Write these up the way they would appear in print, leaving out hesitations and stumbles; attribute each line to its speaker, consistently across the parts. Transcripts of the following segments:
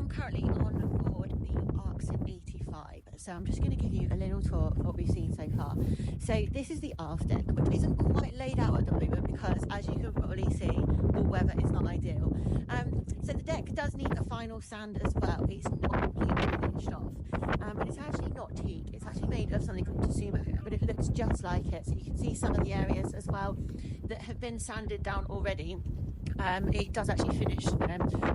Speaker 1: am currently on board the Arksen 85, so I'm just going to give you a little tour of what we've seen so far. So this is the aft deck, which isn't quite laid out at the moment because, as you can probably see, the weather is not ideal. So the deck does need a final sand as well. It's not completely finished off, but it's actually not teak. It's actually made of something called Sumo, but it looks just like it. So you can see some of the areas as well that have been sanded down already. It does actually finish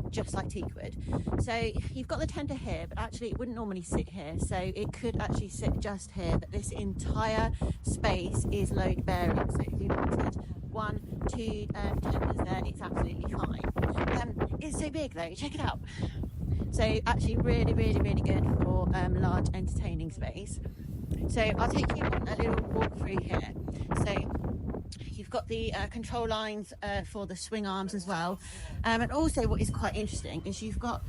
Speaker 1: just like teak would. So you've got the tender here, but actually it wouldn't normally sit here, so it could actually sit just here, but this entire space is load bearing. So if you wanted 1, 2 tenders there, it's absolutely fine. It's so big though, check it out. So actually really good for large entertaining space. So I'll take you on a little walk through here. So you've got the control lines for the swing arms as well, and also what is quite interesting is you've got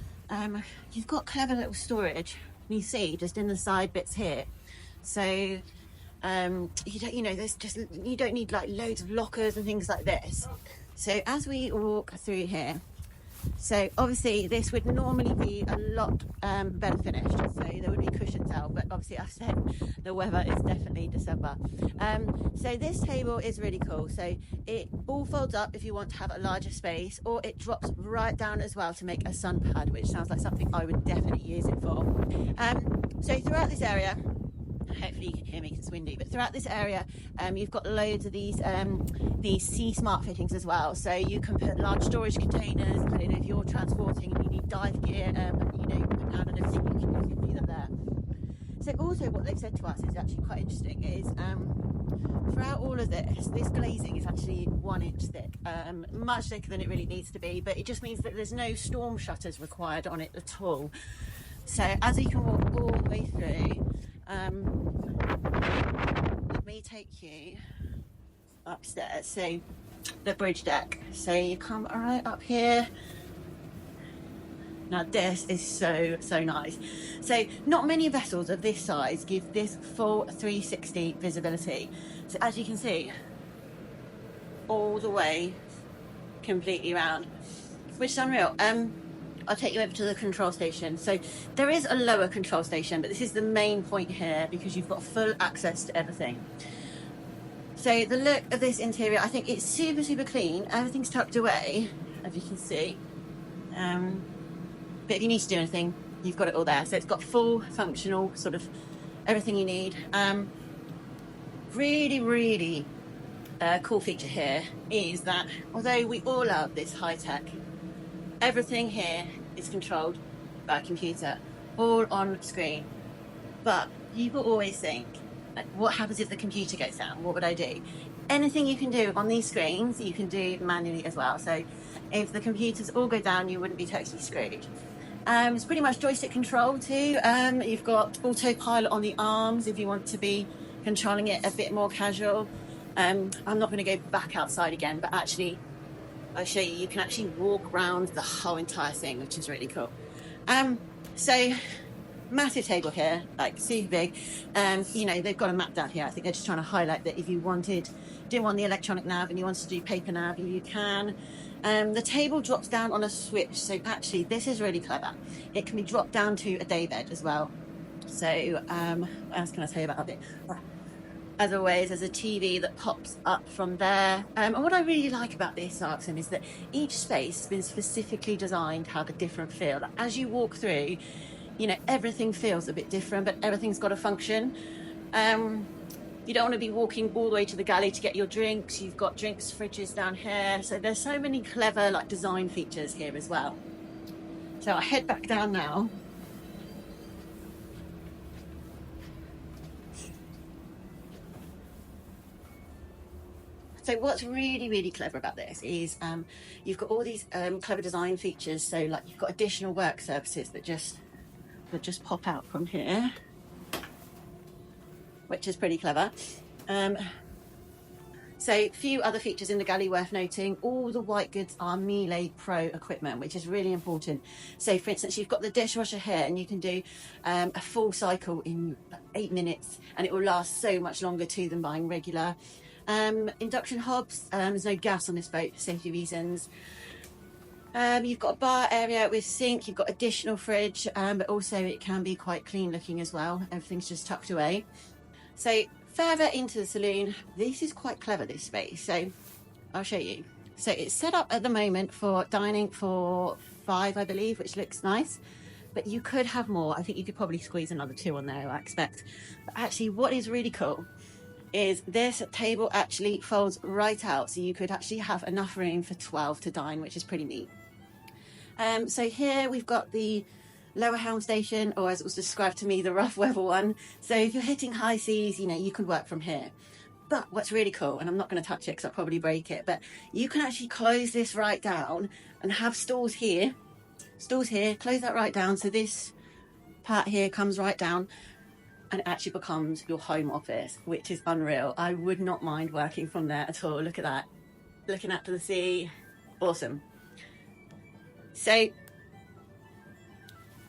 Speaker 1: clever little storage. You see just in the side bits here. So you don't need like loads of lockers and things like this. So as we walk through here, so obviously this would normally be a lot better finished, so there would be cushions out, but obviously I said the weather is definitely December. So this table is really cool. So it all folds up if you want to have a larger space, or it drops right down as well to make a sun pad, which sounds like something I would definitely use it for. So throughout this area, hopefully you can hear me because it's windy, but throughout this area you've got loads of these Sea Smart fittings as well. So you can put large storage containers. I don't know if you're transporting and you need dive gear, you put down and everything, you can do that there. So also what they've said to us is actually quite interesting is throughout all of this glazing is actually 1 inch thick, much thicker than it really needs to be, but it just means that there's no storm shutters required on it at all. So as you can walk all the way through, let me take you upstairs, so the bridge deck. So you come right up here. Now this is so nice. So not many vessels of this size give this full 360 visibility. So as you can see, all the way completely around, which is unreal. I'll take you over to the control station. So there is a lower control station, but this is the main point here because you've got full access to everything. So the look of this interior, I think it's super clean. Everything's tucked away, as you can see. But if you need to do anything, you've got it all there. So it's got full functional sort of everything you need. Really cool feature here is that although we all love this high tech, everything here is controlled by a computer, all on screen. But you will always think, like, what happens if the computer goes down? What would I do? Anything you can do on these screens, you can do manually as well. So if the computers all go down, you wouldn't be totally screwed. It's pretty much joystick control too. You've got autopilot on the arms if you want to be controlling it a bit more casual. I'm not going to go back outside again, but actually I'll show you, you can actually walk around the whole entire thing, which is really cool. So massive table here, like super big. They've got a map down here. I think they're just trying to highlight that if you didn't want the electronic nav and you wanted to do paper nav, you can. The table drops down on a switch, so actually this is really clever. It can be dropped down to a daybed as well. So what else can I say about it? As always, there's a TV that pops up from there. And what I really like about this Arksen is that each space has been specifically designed to have a different feel. Like, as you walk through, everything feels a bit different, but everything's got a function. You don't want to be walking all the way to the galley to get your drinks. You've got drinks fridges down here. So there's so many clever design features here as well. So I head back down now. So what's really clever about this is you've got all these clever design features. So you've got additional work surfaces that just pop out from here, which is pretty clever. So a few other features in the galley worth noting. All the white goods are Miele Pro equipment, which is really important. So for instance, you've got the dishwasher here and you can do a full cycle in 8 minutes and it will last so much longer too than buying regular. Induction hobs, there's no gas on this boat for safety reasons. You've got a bar area with sink, you've got additional fridge, but also it can be quite clean looking as well. Everything's just tucked away. So further into the saloon, this is quite clever, this space. So I'll show you. So it's set up at the moment for dining for 5, I believe, which looks nice. But you could have more. I think you could probably squeeze another 2 on there, I expect. But actually, what is really cool is this table actually folds right out. So you could actually have enough room for 12 to dine, which is pretty neat. So here we've got the lower helm station, or as it was described to me, the rough weather one. So if you're hitting high seas, you know, you can work from here. But what's really cool, and I'm not going to touch it because I'll probably break it, but you can actually close this right down and have stalls here, close that right down. So this part here comes right down and it actually becomes your home office, which is unreal. I would not mind working from there at all. Look at that, looking out to the sea, awesome. So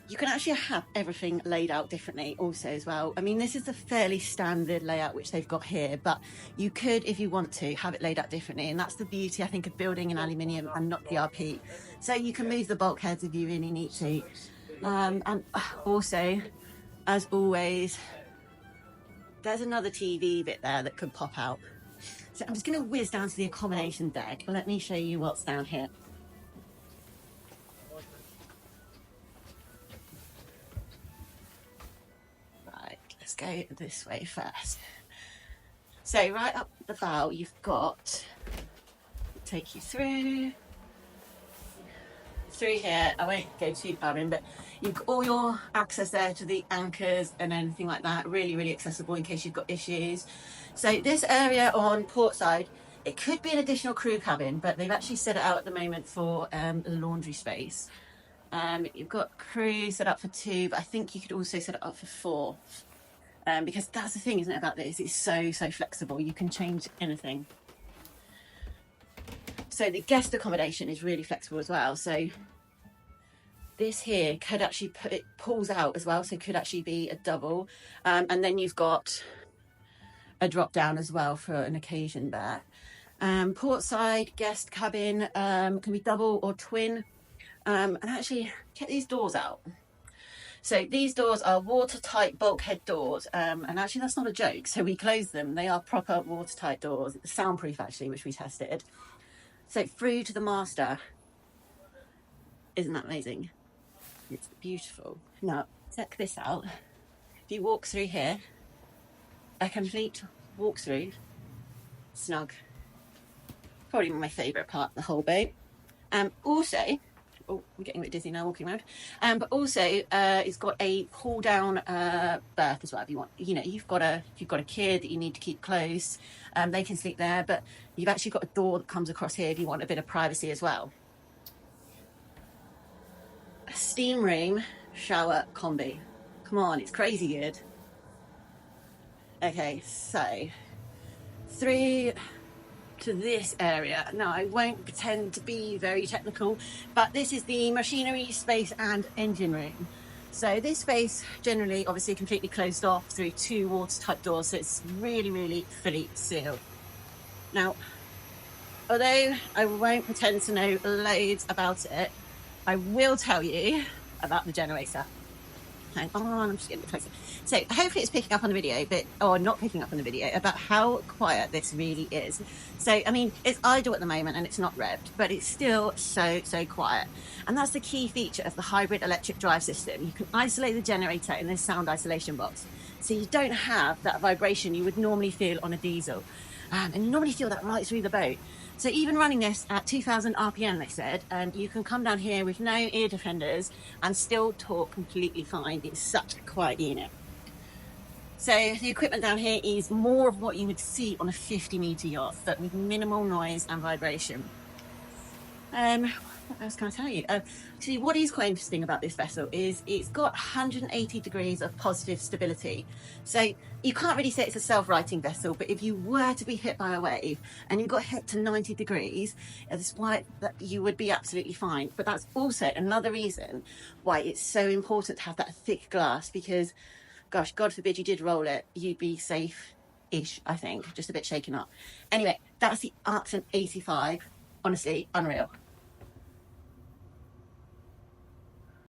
Speaker 1: you can actually have everything laid out differently also as well. I mean, this is the fairly standard layout which they've got here, but you could, if you want to, have it laid out differently. And that's the beauty, I think, of building in aluminium and not PRP. So you can move the bulkheads if you really need to. And also, as always, there's another TV bit there that could pop out. So I'm just going to whiz down to the accommodation deck. Let me show you what's down here. Let's go this way first. So right up the bow, you've got, take you through here. I won't go too far in, but you've got all your access there to the anchors and anything like that. Really, really accessible in case you've got issues. So this area on port side, it could be an additional crew cabin, but they've actually set it out at the moment for a laundry space. You've got crew set up for 2, but I think you could also set it up for 4. Because that's the thing, isn't it, about this? It's so flexible. You can change anything. So the guest accommodation is really flexible as well. So this here could actually it pulls out as well. So it could actually be a double. And then you've got a drop down as well for an occasion there. Port side guest cabin can be double or twin. And actually, check these doors out. So these doors are watertight bulkhead doors, and actually that's not a joke. So we close them. They are proper watertight doors, soundproof actually, which we tested. So through to the master. Isn't that amazing? It's beautiful. Now, check this out. If you walk through here, a complete walkthrough, snug. Probably my favourite part of the whole boat. Also, oh, I'm getting a bit dizzy now walking around. But also, it's got a pull-down berth as well. If you want, you know, if you've got a kid that you need to keep close, they can sleep there. But you've actually got a door that comes across here if you want a bit of privacy as well. A steam room shower combi. Come on, it's crazy good. Okay, so through to this area. Now, I won't pretend to be very technical, but this is the machinery space and engine room. So this space generally obviously completely closed off through 2 watertight doors, so it's really fully sealed. Now, although I won't pretend to know loads about it, I will tell you about the generator. Hang on, I'm just getting a bit closer. So hopefully it's picking up on the video, or not picking up on the video, about how quiet this really is. So, I mean, it's idle at the moment and it's not revved, but it's still so quiet. And that's the key feature of the hybrid electric drive system. You can isolate the generator in this sound isolation box. So you don't have that vibration you would normally feel on a diesel. And you normally feel that right through the boat. So even running this at 2000 RPM, they said, and you can come down here with no ear defenders and still talk completely fine. It's such a quiet unit. So the equipment down here is more of what you would see on a 50-metre yacht, but with minimal noise and vibration. What else can I tell you? Actually, what is quite interesting about this vessel is it's got 180 degrees of positive stability. So you can't really say it's a self-righting vessel, but if you were to be hit by a wave and you got hit to 90 degrees, that's why that you would be absolutely fine. But that's also another reason why it's so important to have that thick glass, because, gosh, God forbid you did roll it, you'd be safe-ish, I think, just a bit shaken up. Anyway, that's the Arksen 85. Honestly, unreal.